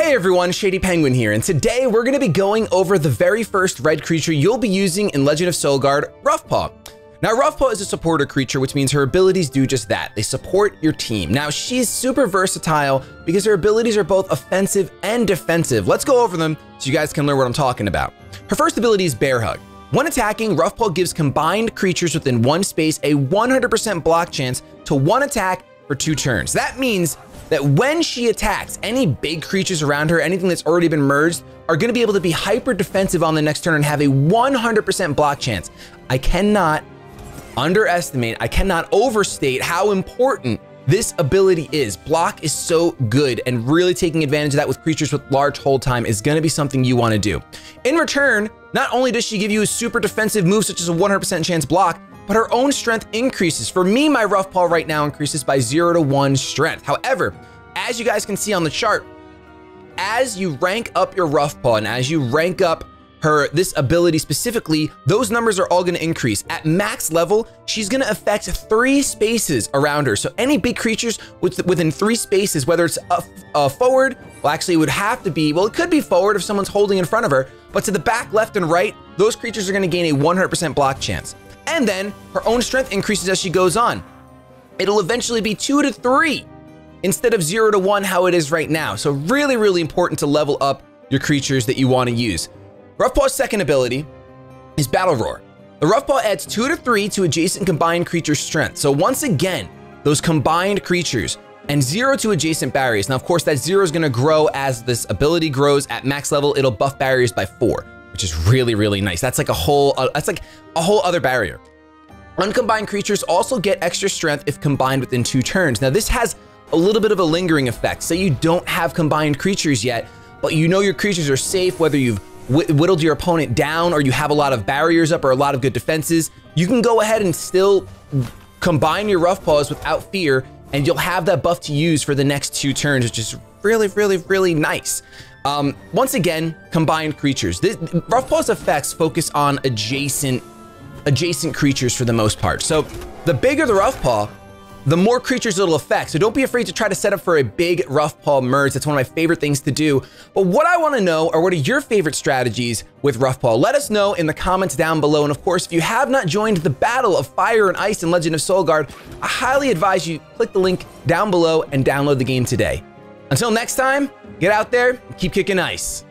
Hey everyone, ShadyPenguinn here, and today we're going to be going over the very first red creature you'll be using in Legend of Solgard, Roughpaw. Now, Roughpaw is a supporter creature, which means her abilities do just that. They support your team. Now, she's super versatile because her abilities are both offensive and defensive. Let's go over them so you guys can learn what I'm talking about. Her first ability is Bear Hug. When attacking, Roughpaw gives combined creatures within one space a 100% block chance to one attack for 2 turns. That means that when she attacks, any big creatures around her, anything that's already been merged, are going to be able to be hyper defensive on the next turn and have a 100% block chance. I cannot underestimate, I cannot overstate how important this ability is. Block is so good, and really taking advantage of that with creatures with large hold time is going to be something you want to do. In return, not only does she give you a super defensive move such as a 100% chance block, but her own strength increases. For me, my Roughpaw right now increases by 0 to 1 strength. However, as you guys can see on the chart, as you rank up your Roughpaw and as you rank up this ability specifically, those numbers are all going to increase. At max level, she's going to affect 3 spaces around her. So any big creatures within 3 spaces, whether it's forward, well, actually it would have to be, well, it could be forward if someone's holding in front of her, but to the back, left, and right, those creatures are going to gain a 100% block chance. And then her own strength increases as she goes on. It'll eventually be 2 to 3 instead of 0 to 1 how it is right now. So really, really important to level up your creatures that you want to use. Roughpaw's second ability is Battle Roar. The Roughpaw adds 2 to 3 to adjacent combined creature strength. So once again, those combined creatures and 0 to adjacent barriers. Now, of course, that 0 is going to grow as this ability grows. At max level, it'll buff barriers by 4. Which is really, really nice. That's like a whole other barrier. Uncombined creatures also get extra strength if combined within 2 turns. Now, this has a little bit of a lingering effect. Say you don't have combined creatures yet, but you know your creatures are safe, whether you've whittled your opponent down or you have a lot of barriers up or a lot of good defenses, you can go ahead and still combine your Roughpaws without fear, and you'll have that buff to use for the next 2 turns, which is really, really, really nice. Once again, combined creatures. Roughpaw's effects focus on adjacent creatures for the most part. So the bigger the Roughpaw, the more creatures it'll affect. So don't be afraid to try to set up for a big Roughpaw merge. That's one of my favorite things to do. But what I want to know are, what are your favorite strategies with Roughpaw? Let us know in the comments down below. And of course, if you have not joined the Battle of Fire and Ice in Legend of Solgard, I highly advise you click the link down below and download the game today. Until next time, get out there and keep kicking ice.